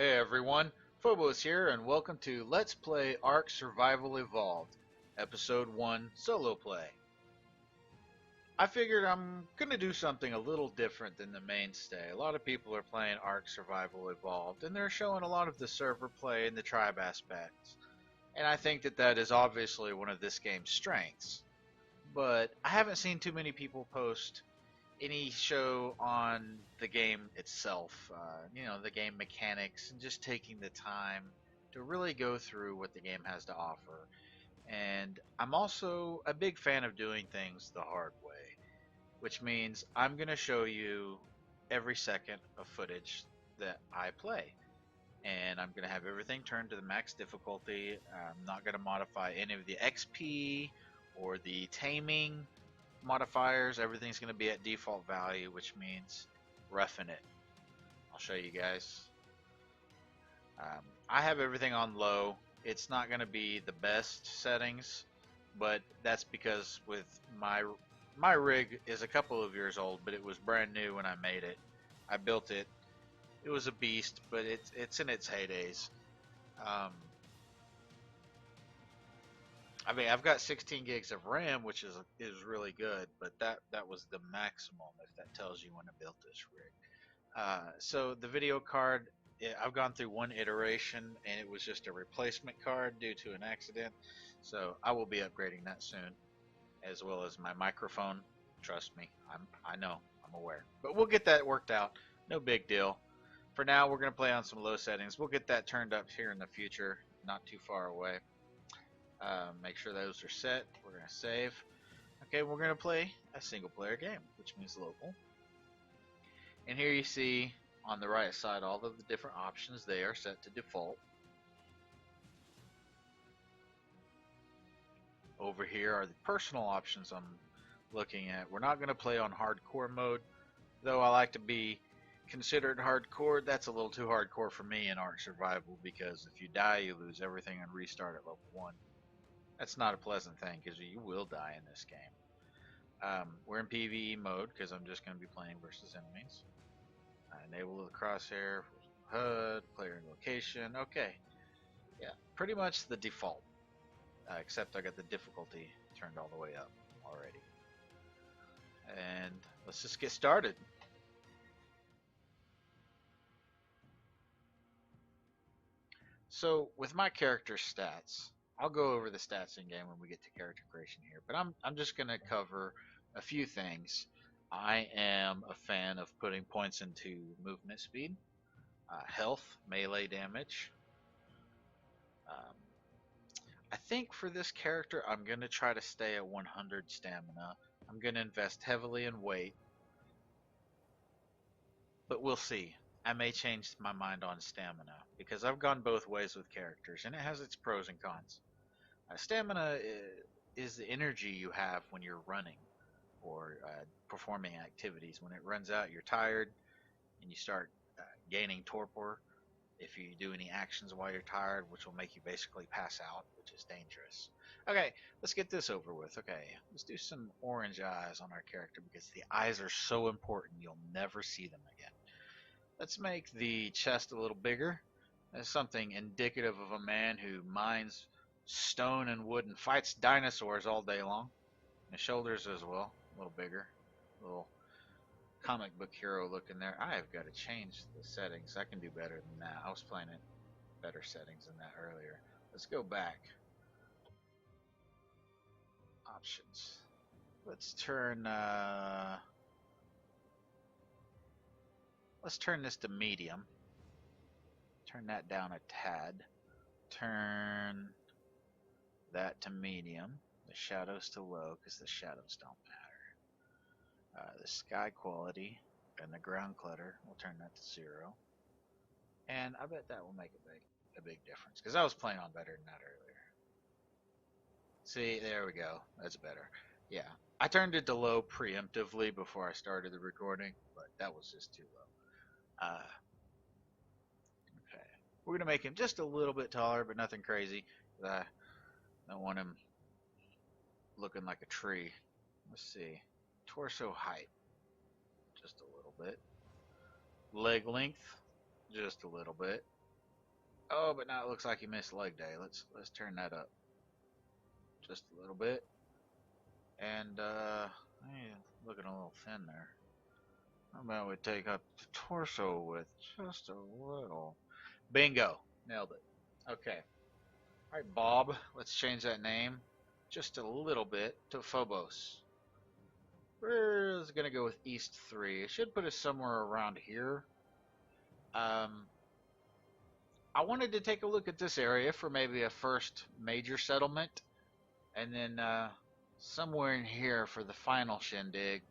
Hey everyone, Phobos here, and welcome to Let's Play Ark Survival Evolved, Episode 1 Solo Play. I figured I'm gonna do something a little different than the mainstay. A lot of people are playing Ark Survival Evolved, and they're showing a lot of the server play and the tribe aspects. And I think that that is obviously one of this game's strengths. But I haven't seen too many people post any show on the game itself, the game mechanics, and just taking the time to really go through what the game has to offer. And I'm also a big fan of doing things the hard way, which means I'm going to show you every second of footage that I play. And I'm going to have everything turned to the max difficulty. I'm not going to modify any of the XP or the taming modifiers. Everything's going to be at default value, which means roughing it. I'll show you guys. I have everything on low. It's not going to be the best settings, but that's because with my rig is a couple of years old, but it was brand new when I made it. I built it. It was a beast, but it's in its heydays. I mean, I've got 16 gigs of RAM, which is really good, but that was the maximum, if that tells you when I built this rig. So the video card, I've gone through one iteration, and it was just a replacement card due to an accident. So I will be upgrading that soon, as well as my microphone. Trust me, I know, I'm aware, but we'll get that worked out. No big deal. For now, we're gonna play on some low settings. We'll get that turned up here in the future, not too far away. Make sure those are set. We're going to save. Okay, we're going to play a single player game, which means local. And here you see on the right side all of the different options. They are set to default. Over here are the personal options I'm looking at. We're not going to play on hardcore mode, though I like to be considered hardcore. That's a little too hardcore for me in Ark Survival, because if you die, you lose everything and restart at level 1. That's not a pleasant thing, because you will die in this game. We're in PvE mode because I'm just going to be playing versus enemies. Enable the crosshair, HUD, player and location. Okay, yeah, pretty much the default, except I got the difficulty turned all the way up already. And let's just get started. So with my character stats, I'll go over the stats in game when we get to character creation here, but I'm just going to cover a few things. I am a fan of putting points into movement speed, health, melee damage. I think for this character I'm going to try to stay at 100 stamina. I'm going to invest heavily in weight, but we'll see. I may change my mind on stamina, because I've gone both ways with characters, and it has its pros and cons. Stamina is the energy you have when you're running or performing activities. When it runs out, you're tired, and you start gaining torpor if you do any actions while you're tired, which will make you basically pass out, which is dangerous. Okay, let's get this over with. Okay, let's do some orange eyes on our character, because the eyes are so important. You'll never see them again. Let's make the chest a little bigger. That's something indicative of a man who mines stone and wood and fights dinosaurs all day long. And the shoulders as well, a little bigger, a little comic book hero look in there. I have got to change the settings. I can do better than that. I was playing it better settings than that earlier. Let's go back. Options. Let's turn this to medium. Turn that down a tad. Turn that to medium, the shadows to low, because the shadows don't matter. The sky quality and the ground clutter, we'll turn that to 0. And I bet that will make a big difference, because I was playing on better than that earlier. See, there we go. That's better. Yeah, I turned it to low preemptively before I started the recording, but that was just too low. Okay, we're gonna make him just a little bit taller, but nothing crazy. I don't want him looking like a tree. Let's see. Torso height, just a little bit. Leg length, just a little bit. Oh, but now it looks like he missed leg day. Let's turn that up just a little bit. And looking a little thin there. How about we take up the torso with just a little? Bingo, nailed it. Okay. All right, Bob. Let's change that name just a little bit to Phobos. We're gonna go with East 3. It should put us somewhere around here. I wanted to take a look at this area for maybe a first major settlement, and then somewhere in here for the final shindig.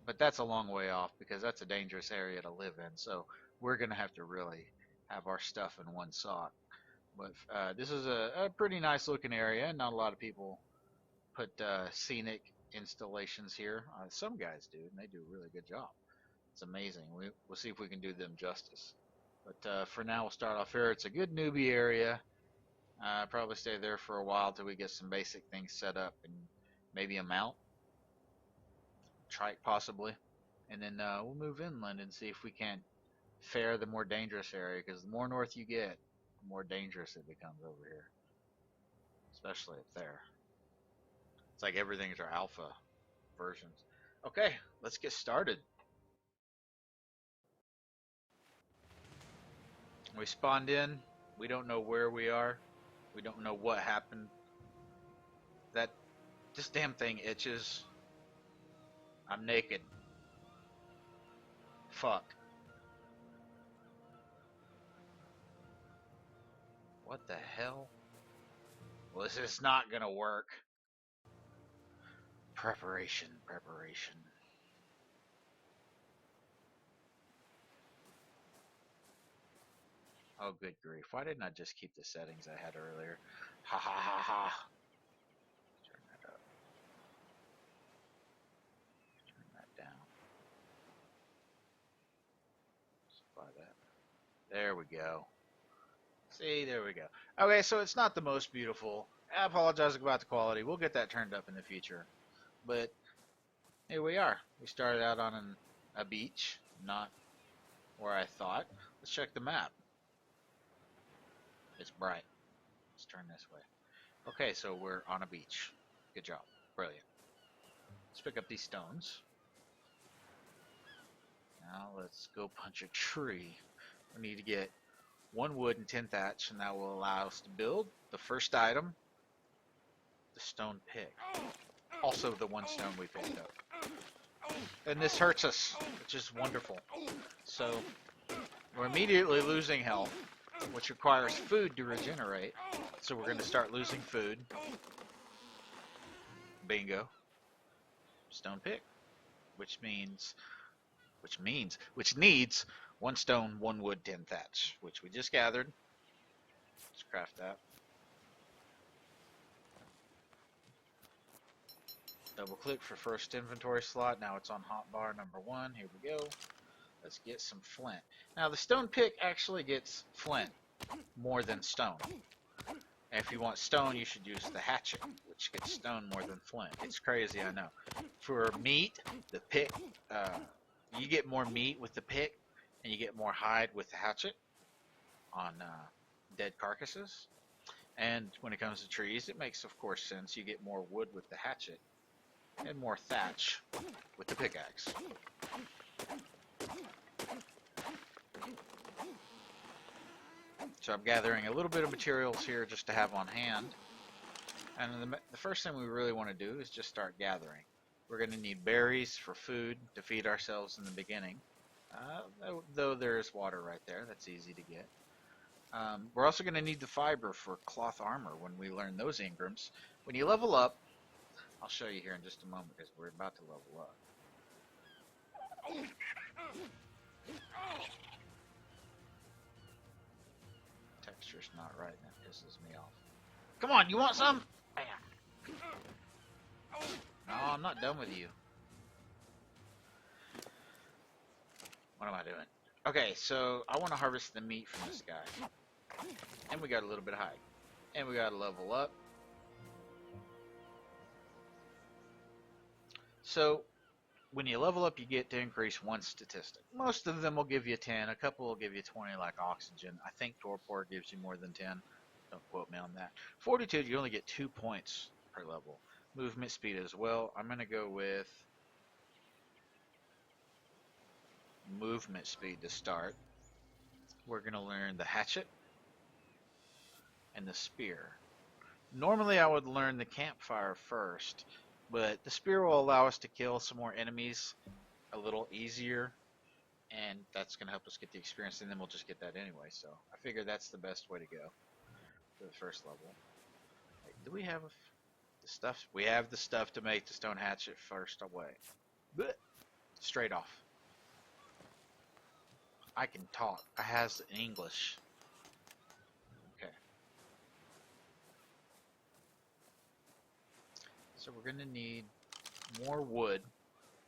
But that's a long way off because that's a dangerous area to live in. So we're gonna have to really have our stuff in one sock. But this is a pretty nice looking area. Not a lot of people put scenic installations here. Some guys do, and they do a really good job. It's amazing. We'll see if we can do them justice. But for now, we'll start off here. It's a good newbie area. Probably stay there for a while till we get some basic things set up and maybe a mount, trike possibly, and then we'll move inland and see if we can't fare the more dangerous area. Because the more north you get, the more dangerous it becomes over here, especially up there. It's like everything's our alpha versions. Okay, let's get started. We spawned in. We don't know where we are. We don't know what happened. This damn thing itches. I'm naked. Fuck. What the hell? Well, this is not gonna work. Preparation. Oh, good grief. Why didn't I just keep the settings I had earlier? Ha ha ha ha. Turn that up. Turn that down. Supply that. There we go. See, there we go. Okay, so it's not the most beautiful. I apologize about the quality. We'll get that turned up in the future. But here we are. We started out on a beach, not where I thought. Let's check the map. It's bright. Let's turn this way. Okay, so we're on a beach. Good job. Brilliant. Let's pick up these stones. Now let's go punch a tree. We need to get 1 wood and 10 thatch, and that will allow us to build the first item, the stone pick. Also the 1 stone we picked up. And this hurts us, which is wonderful. So we're immediately losing health, which requires food to regenerate. So we're going to start losing food. Bingo. Stone pick. Which needs 1 stone, 1 wood, 10 thatch, which we just gathered. Let's craft that. Double click for first inventory slot. Now it's on hotbar number 1. Here we go. Let's get some flint. Now the stone pick actually gets flint more than stone. And if you want stone, you should use the hatchet, which gets stone more than flint. It's crazy, I know. For meat, the pick, you get more meat with the pick, and you get more hide with the hatchet on dead carcasses. And when it comes to trees, it makes, of course, sense. You get more wood with the hatchet and more thatch with the pickaxe. So I'm gathering a little bit of materials here just to have on hand. And the first thing we really want to do is just start gathering. We're going to need berries for food to feed ourselves in the beginning. Though there's water right there, that's easy to get. We're also going to need the fiber for cloth armor when we learn those engrams. When you level up, I'll show you here in just a moment because we're about to level up. Texture's not right and that pisses me off. Come on, you want some? Bam. No, I'm not done with you. What am I doing? Okay, so I want to harvest the meat from this guy. And we got a little bit of hide. And we got to level up. So, when you level up, you get to increase one statistic. Most of them will give you 10. A couple will give you 20, like oxygen. I think torpor gives you more than 10. Don't quote me on that. Fortitude, you only get 2 points per level. Movement speed as well. I'm going to go with movement speed to start. We're going to learn the hatchet and the spear. Normally I would learn the campfire first, but the spear will allow us to kill some more enemies a little easier, and that's going to help us get the experience, and then we'll just get that anyway. So I figure that's the best way to go for the first level. Wait, do we have the stuff? We have the stuff to make the stone hatchet first away. Blech. Straight off. I can talk. I has English. Okay. So we're going to need more wood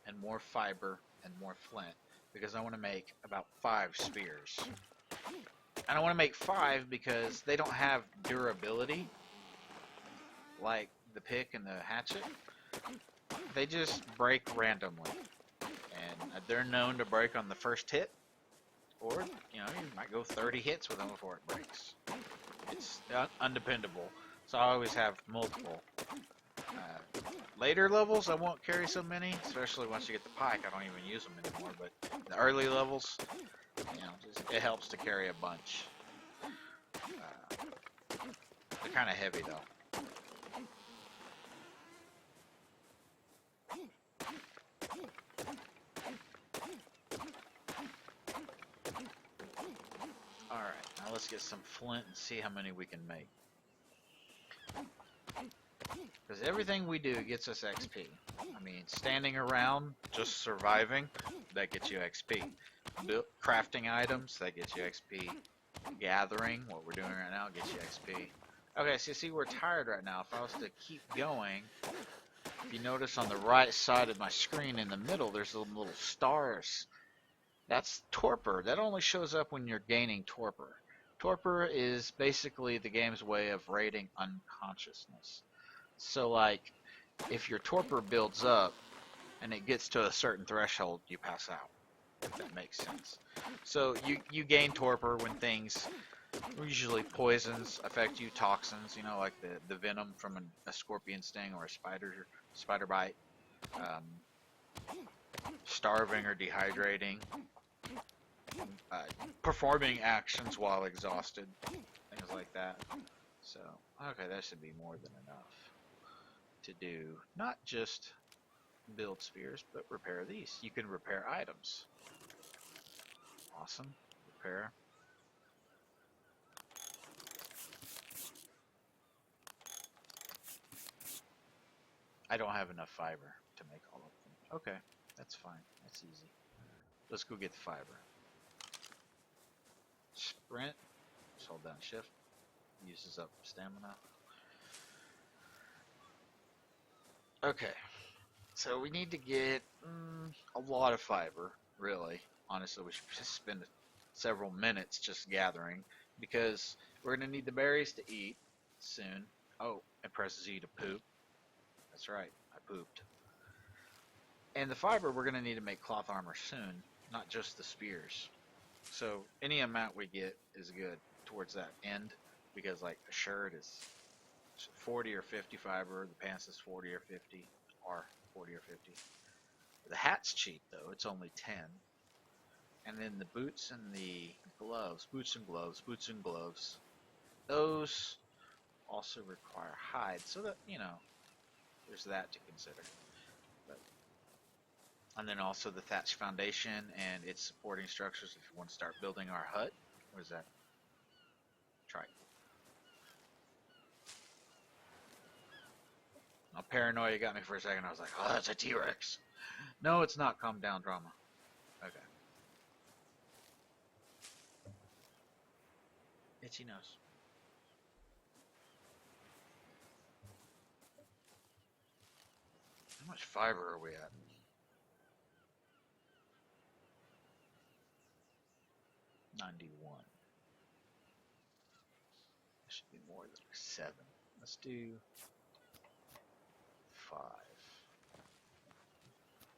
and more fiber and more flint because I want to make about 5 spears. And I want to make 5 because they don't have durability like the pick and the hatchet. They just break randomly. And they're known to break on the first hit. Or, you might go 30 hits with them before it breaks. It's undependable. So I always have multiple. Later levels, I won't carry so many, especially once you get the pike. I don't even use them anymore. But the early levels, it helps to carry a bunch. They're kind of heavy, though. Alright, now let's get some flint and see how many we can make. Because everything we do gets us XP. I mean, standing around, just surviving, that gets you XP. Crafting items, that gets you XP. Gathering, what we're doing right now, gets you XP. Okay, so you see we're tired right now. If I was to keep going, if you notice on the right side of my screen in the middle, there's little stars. That's torpor. That only shows up when you're gaining torpor. Torpor is basically the game's way of rating unconsciousness. So, like, if your torpor builds up and it gets to a certain threshold, you pass out. If that makes sense. So you gain torpor when things, usually poisons, affect you, toxins, like the venom from a scorpion sting or a spider bite, starving or dehydrating, performing actions while exhausted, things like that. So, okay, that should be more than enough to do not just build spears, but repair these. You can repair items. Awesome. Repair. I don't have enough fiber to make all of them. Okay, that's fine. That's easy. Let's go get the fiber. Sprint. Just hold down shift. Uses up stamina. Okay. So we need to get a lot of fiber, really. Honestly, we should just spend several minutes just gathering because we're going to need the berries to eat soon. Oh, and press Z to poop. That's right, I pooped. And the fiber we're going to need to make cloth armor soon, not just the spears. So any amount we get is good towards that end because like a shirt is 40 or 50 fiber, the pants is 40 or 50, or 40 or 50. The hat's cheap though, it's only 10. And then the boots and the gloves, boots and gloves, those also require hide, so that, there's that to consider. And then also the thatch foundation and its supporting structures if you want to start building our hut. What is that? Try it. Oh, paranoia got me for a second. I was like, oh, that's a T-Rex. No, it's not. Calm down, drama. Okay. Itchy nose. How much fiber are we at? 91. That should be more than 7. Let's do 5.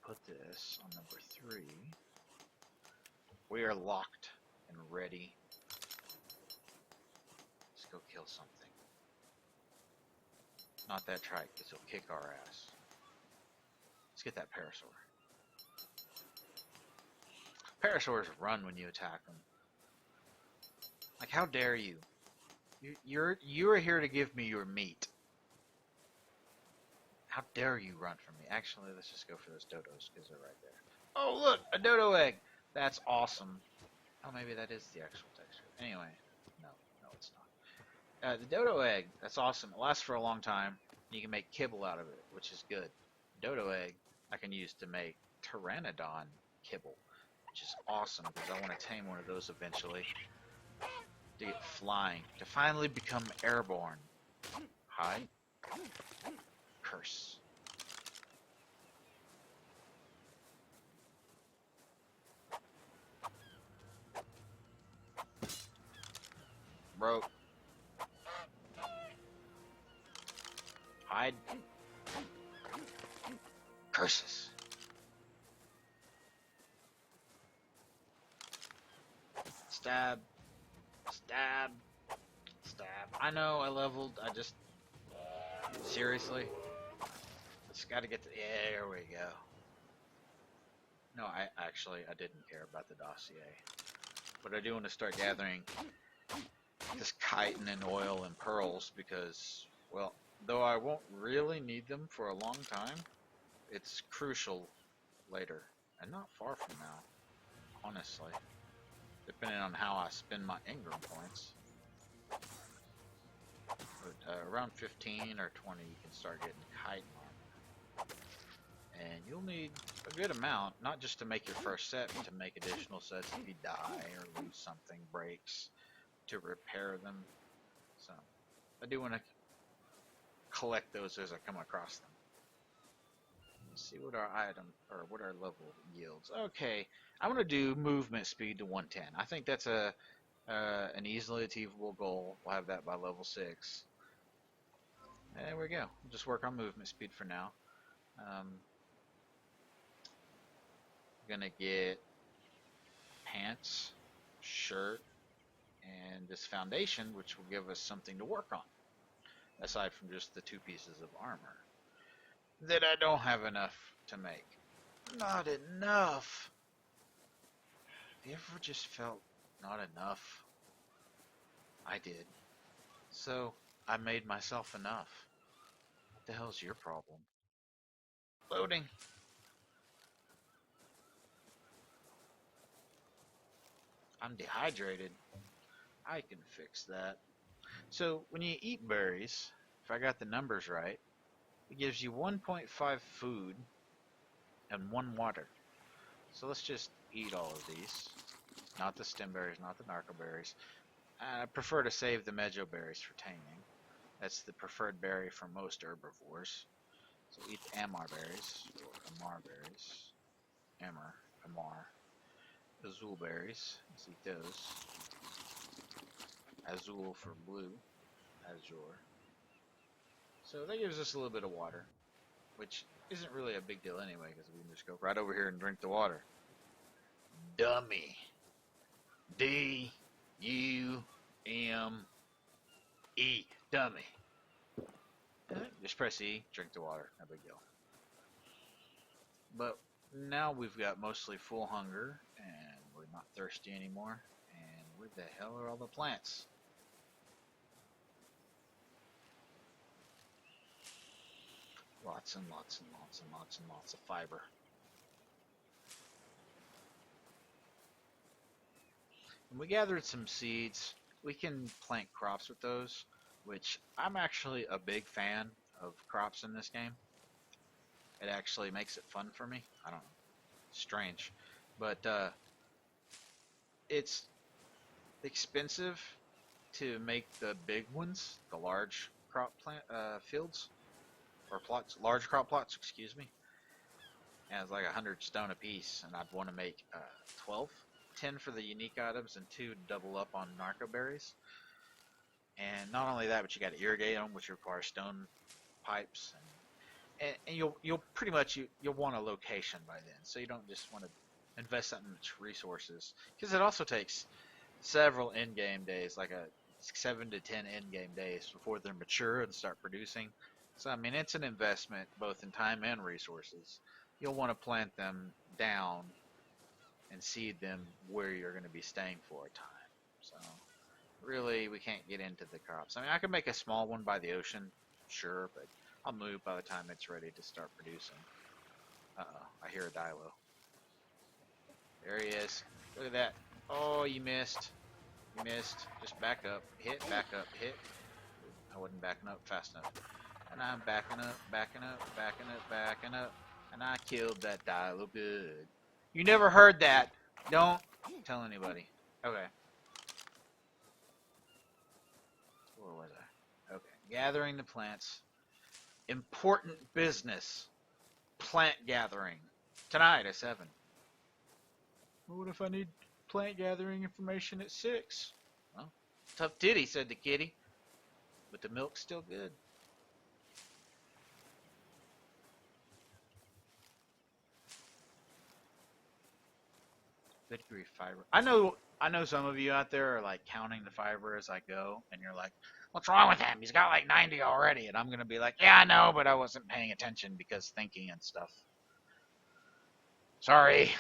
put this on number 3. We are locked and ready. Let's go kill something. Not that trike, because he'll kick our ass. Let's get that parasaur. Parasaurs run when you attack them. Like, how dare you? You are here to give me your meat. How dare you run from me? Actually, let's just go for those dodos, because they're right there. Oh, look! A dodo egg! That's awesome. Oh, maybe that is the actual texture. Anyway. No, it's not. The dodo egg, that's awesome. It lasts for a long time. You can make kibble out of it, which is good. Dodo egg, I can use to make pteranodon kibble, which is awesome, because I want to tame one of those eventually. To get flying. To finally become airborne. Hide. Curse. Broke. Hide. Curses. Stab. Stab. Stab. I know I leveled. I just... Seriously? Just gotta get to... Yeah, there we go. No, I didn't care about the dossier. But I do want to start gathering this chitin and oil and pearls because, well, though I won't really need them for a long time, it's crucial later. And not far from now, honestly. Depending on how I spend my Ingram points. But around 15 or 20 you can start getting chitin armor. And you'll need a good amount, not just to make your first set, but to make additional sets if you die or lose something, breaks, to repair them. So, I do want to collect those as I come across them. Let's see what our item, or what our level yields. Okay, I want to do movement speed to 110. I think that's an easily achievable goal. We'll have that by level 6. There we go. We'll just work on movement speed for now. Gonna get pants, shirt, and this foundation, which will give us something to work on, aside from just the 2 pieces of armor that I don't have enough to make. Not enough. Have you ever just felt not enough? I did. So I made myself enough. What the hell's your problem? Loading. I'm dehydrated. I can fix that. So when you eat berries, if I got the numbers right, it gives you 1.5 food and 1 water. So let's just eat all of these. Not the stem berries, not the narco berries. I prefer to save the mejo berries for taming. That's the preferred berry for most herbivores. So eat the amar berries, or amar berries. Amar. Azul berries. Let's eat those. Azul for blue. Azure. So that gives us a little bit of water, which isn't really a big deal anyway, because we can just go right over here and drink the water. Dummy. D-U-M-E. Dummy. Just press E, drink the water. No big deal. But now we've got mostly full hunger, and we're not thirsty anymore. And where the hell are all the plants? Lots and lots and lots and lots and lots of fiber. And we gathered some seeds. We can plant crops with those, which I'm actually a big fan of crops in this game. It actually makes it fun for me. I don't know. Strange. But it's expensive to make the big ones, the large crop plant fields. Or plots, large crop plots, excuse me. And it's like 100 stone a piece, and I'd want to make 12, 10 for the unique items, and 2 double up on narco berries. And not only that, but you got to irrigate them, which requires stone pipes. And and you'll pretty much you'll want a location by then, so you don't just want to invest that much resources because it also takes several in-game days, like a 7 to 10 in-game days before they're mature and start producing. So I mean, it's an investment both in time and resources. You'll want to plant them down and seed them where you're going to be staying for a time. So really, we can't get into the crops. I mean, I could make a small one by the ocean, sure, but I'll move by the time it's ready to start producing. Uh-oh, I hear a Dilo. There he is. Look at that. Oh, you missed. You missed. Just back up. Hit, back up, hit. I wasn't backing up fast enough. And I'm backing up, backing up, backing up, backing up. And I killed that Dilo good. You never heard that. Don't tell anybody. Okay. Where was I? Okay. Gathering the plants. Important business. Plant gathering. Tonight at 7. Well, what if I need plant gathering information at 6? Well, tough titty, said the kitty. But the milk's still good. Good grief, fiber. I know some of you out there are like counting the fiber as I go, and you're like, what's wrong with him? He's got like 90 already. And I'm going to be like, yeah, I know, but I wasn't paying attention because thinking and stuff. Sorry.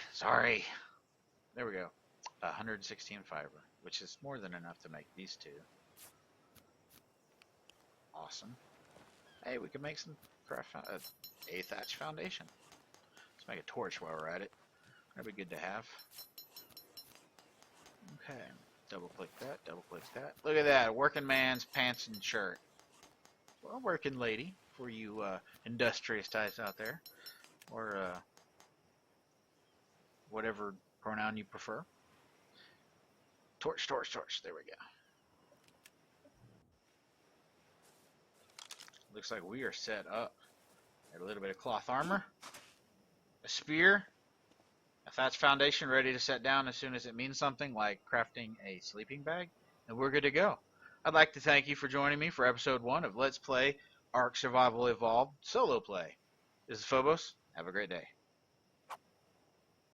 There we go. 116 fiber, which is more than enough to make these two. Awesome. Hey, we can make some craft a thatch foundation. Let's make a torch while we're at it. That'd be good to have. Okay. Double click that, double click that. Look at that, working man's pants and shirt. Well, working lady for you industrious types out there. Or whatever pronoun you prefer. Torch, torch, torch. There we go. Looks like we are set up. Got a little bit of cloth armor. A spear. A thatch foundation ready to set down as soon as it means something, like crafting a sleeping bag. And we're good to go. I'd like to thank you for joining me for episode 1 of Let's Play Ark Survival Evolved Solo Play. This is Phobos. Have a great day.